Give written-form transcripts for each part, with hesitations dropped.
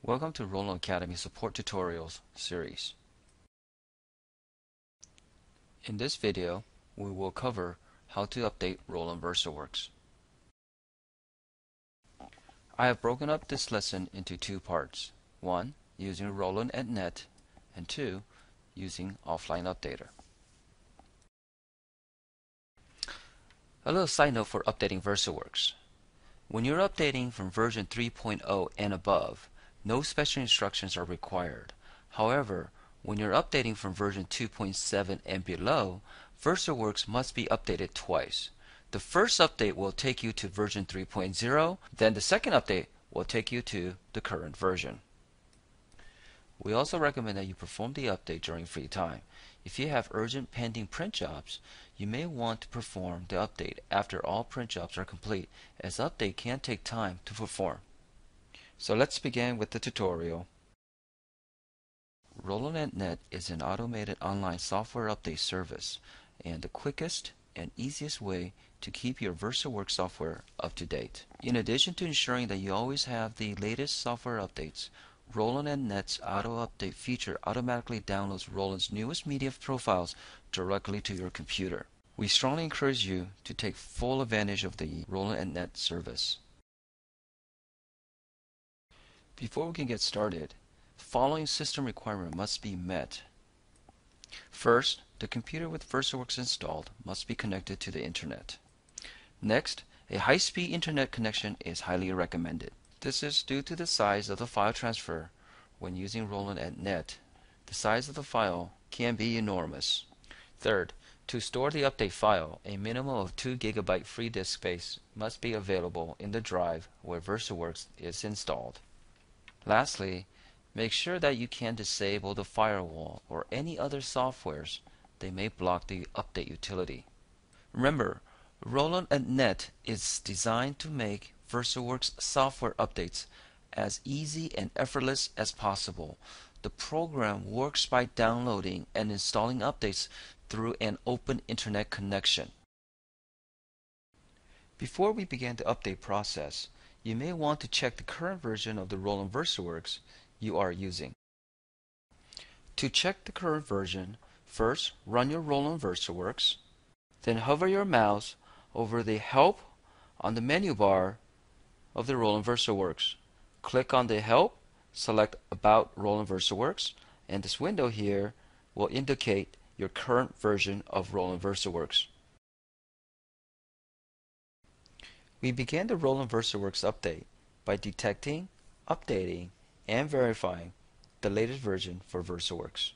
Welcome to Roland Academy Support Tutorials series. In this video, we will cover how to update Roland VersaWorks. I have broken up this lesson into two parts. One, using Roland Net, and two, using Offline Updater. A little side note for updating VersaWorks. When you're updating from version 3.0 and above, no special instructions are required. However, when you're updating from version 2.7 and below, VersaWorks must be updated twice. The first update will take you to version 3.0, then the second update will take you to the current version. We also recommend that you perform the update during free time. If you have urgent pending print jobs, you may want to perform the update after all print jobs are complete, as update can take time to perform. So let's begin with the tutorial. Roland Net is an automated online software update service and the quickest and easiest way to keep your VersaWorks software up to date. In addition to ensuring that you always have the latest software updates, Roland Net's auto update feature automatically downloads Roland's newest media profiles directly to your computer. We strongly encourage you to take full advantage of the Roland Net service. Before we can get started, the following system requirement must be met. First, the computer with VersaWorks installed must be connected to the internet. Next, a high-speed internet connection is highly recommended. This is due to the size of the file transfer. When using Roland Net, the size of the file can be enormous. Third, to store the update file, a minimum of 2 GB free disk space must be available in the drive where VersaWorks is installed. Lastly, make sure that you can disable the firewall or any other softwares that may block the update utility. Remember, Roland Net is designed to make VersaWorks software updates as easy and effortless as possible. The program works by downloading and installing updates through an open internet connection. Before we begin the update process, you may want to check the current version of the Roland VersaWorks you are using. To check the current version, first run your Roland VersaWorks, then hover your mouse over the Help on the menu bar of the Roland VersaWorks. Click on the Help, select About Roland VersaWorks, and this window here will indicate your current version of Roland VersaWorks. We began the Roland VersaWorks update by detecting, updating, and verifying the latest version for VersaWorks.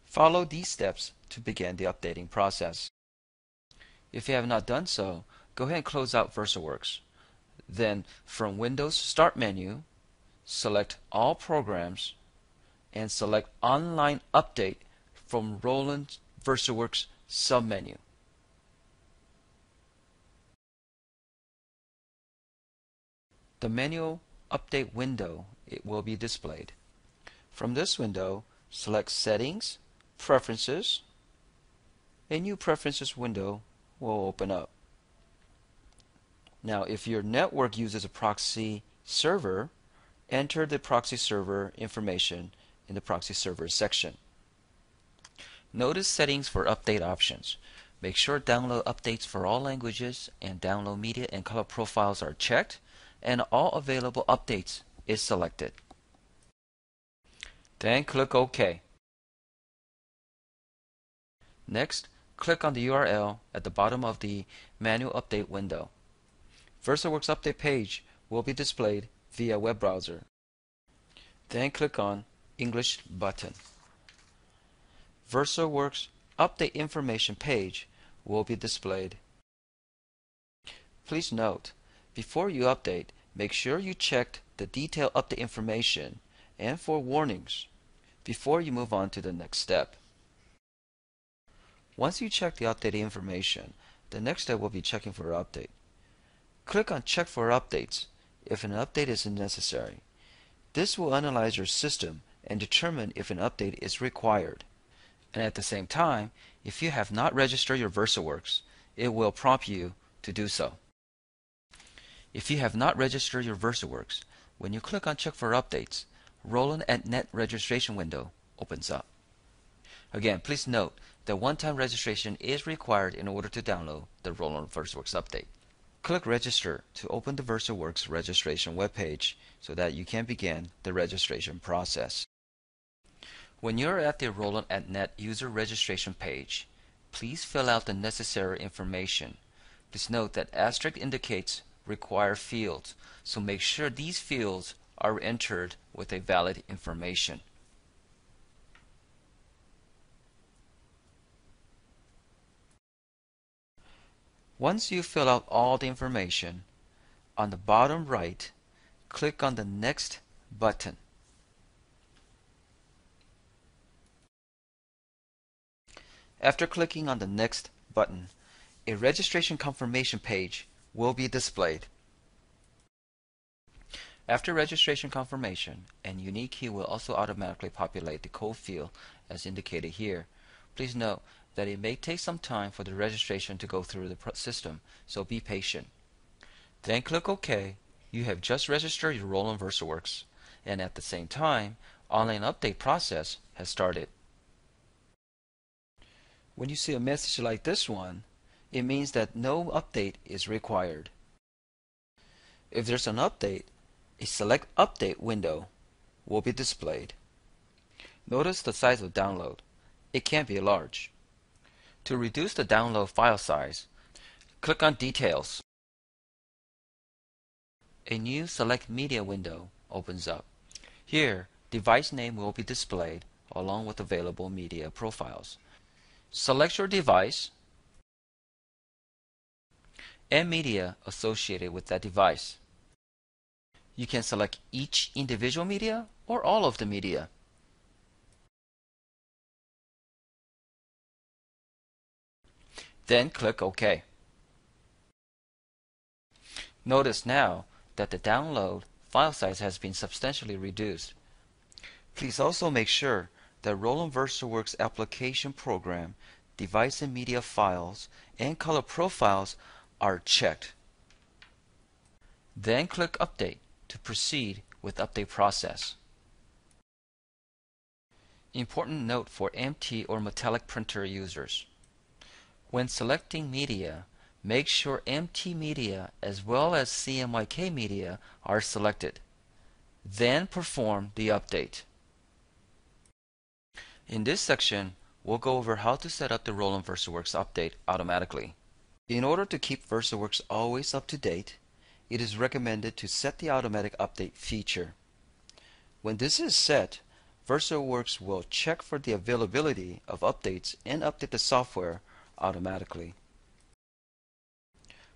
Follow these steps to begin the updating process. If you have not done so, go ahead and close out VersaWorks. Then from Windows Start menu, select All Programs and select Online Update from Roland VersaWorks submenu. The manual update window will be displayed. From this window, select Settings, Preferences. A new Preferences window will open up. Now, if your network uses a proxy server, enter the proxy server information in the proxy server section. Notice Settings for update options. Make sure Download updates for all languages and Download media and color profiles are checked, and all available updates is selected. Then click OK. Next, click on the URL at the bottom of the manual update window. VersaWorks update page will be displayed via web browser. Then click on English button. VersaWorks update information page will be displayed. Please note, before you update, make sure you check the detailed update information and for warnings before you move on to the next step. Once you check the updated information, the next step will be checking for an update. Click on Check for updates if an update is necessary. This will analyze your system and determine if an update is required. And at the same time, if you have not registered your VersaWorks, it will prompt you to do so. If you have not registered your VersaWorks, when you click on Check for Updates, Roland Net registration window opens up. Again, please note that one-time registration is required in order to download the Roland VersaWorks update. Click Register to open the VersaWorks registration webpage so that you can begin the registration process. When you're at the Roland Net user registration page, please fill out the necessary information. Please note that asterisk indicates required fields, so make sure these fields are entered with a valid information. Once you fill out all the information, on the bottom right, click on the Next button. After clicking on the Next button, a registration confirmation page will be displayed. After registration confirmation, a unique key will also automatically populate the code field as indicated here. Please note that it may take some time for the registration to go through the system, so be patient. Then click OK. You have just registered your Roland VersaWorks, and at the same time, online update process has started. When you see a message like this one, it means that no update is required. If there's an update, a Select Update window will be displayed. Notice the size of download. It can be large. To reduce the download file size, click on Details. A new Select Media window opens up. Here, device name will be displayed along with available media profiles. Select your device and media associated with that device. You can select each individual media or all of the media. Then click OK. Notice now that the download file size has been substantially reduced. Please also make sure that Roland VersaWorks application program, device and media files, and color profiles are checked. Then click Update to proceed with update process. Important note for empty or metallic printer users. When selecting media, make sure empty media as well as CMYK media are selected. Then perform the update. In this section, we'll go over how to set up the Roland VersaWorks update automatically. In order to keep VersaWorks always up to date, it is recommended to set the automatic update feature. When this is set, VersaWorks will check for the availability of updates and update the software automatically.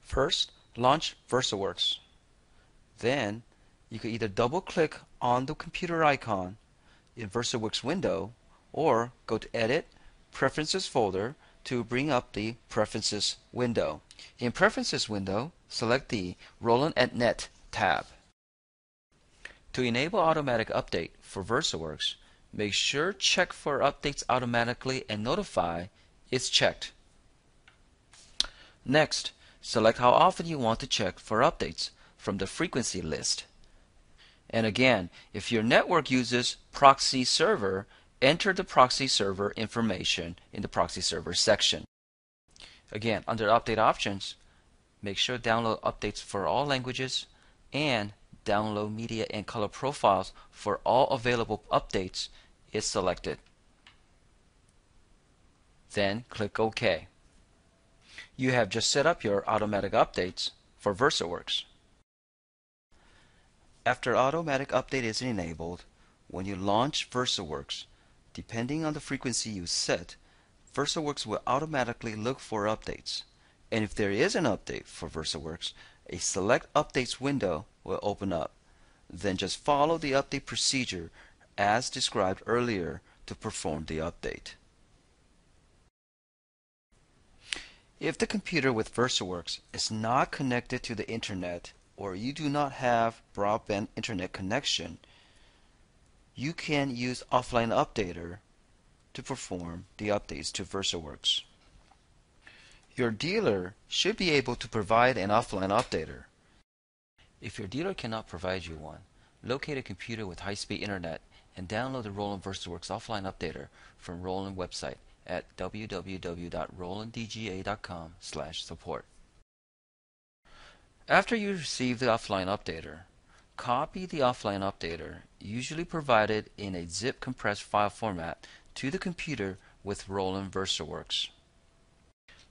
First, launch VersaWorks. Then, you can either double-click on the computer icon in VersaWorks window or go to Edit, Preferences folder to bring up the Preferences window. In Preferences window, select the Roland Net tab. To enable automatic update for VersaWorks, make sure Check for Updates Automatically and Notify is checked. Next, select how often you want to check for updates from the frequency list. And again, if your network uses proxy server, enter the proxy server information in the proxy server section. Again, under update options, make sure download updates for all languages and download media and color profiles for all available updates is selected. Then click OK. You have just set up your automatic updates for VersaWorks. After automatic update is enabled, when you launch VersaWorks, depending on the frequency you set, VersaWorks will automatically look for updates. And if there is an update for VersaWorks, a Select Updates window will open up. Then just follow the update procedure as described earlier to perform the update. If the computer with VersaWorks is not connected to the internet or you do not have broadband internet connection, you can use Offline Updater to perform the updates to VersaWorks. Your dealer should be able to provide an offline updater. If your dealer cannot provide you one, locate a computer with high-speed internet and download the Roland VersaWorks offline updater from Roland website at www.rolanddga.com/support. After you receive the offline updater, copy the offline updater, usually provided in a zip compressed file format, to the computer with Roland VersaWorks.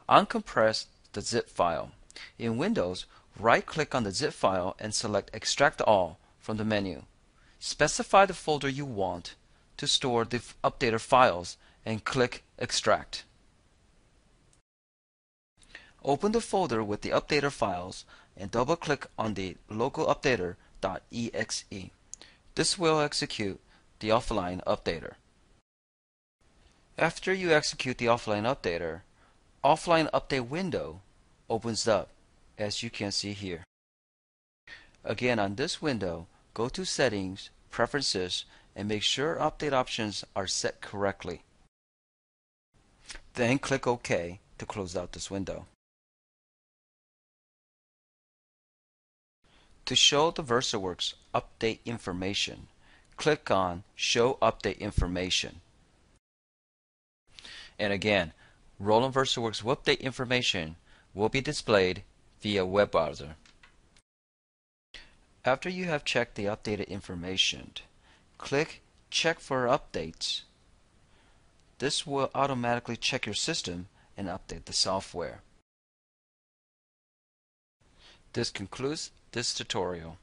Uncompress the zip file. In Windows, right-click on the zip file and select Extract All from the menu. Specify the folder you want to store the updater files and click Extract. Open the folder with the updater files and double-click on the local updater.exe. This will execute the offline updater. After you execute the offline update window opens up, as you can see here. Again, on this window, go to Settings, Preferences, and make sure update options are set correctly. Then click OK to close out this window. To show the VersaWorks update information, click on Show Update Information. And again, Roland VersaWorks update information will be displayed via web browser. After you have checked the updated information, click Check for Updates. This will automatically check your system and update the software. This concludes this tutorial.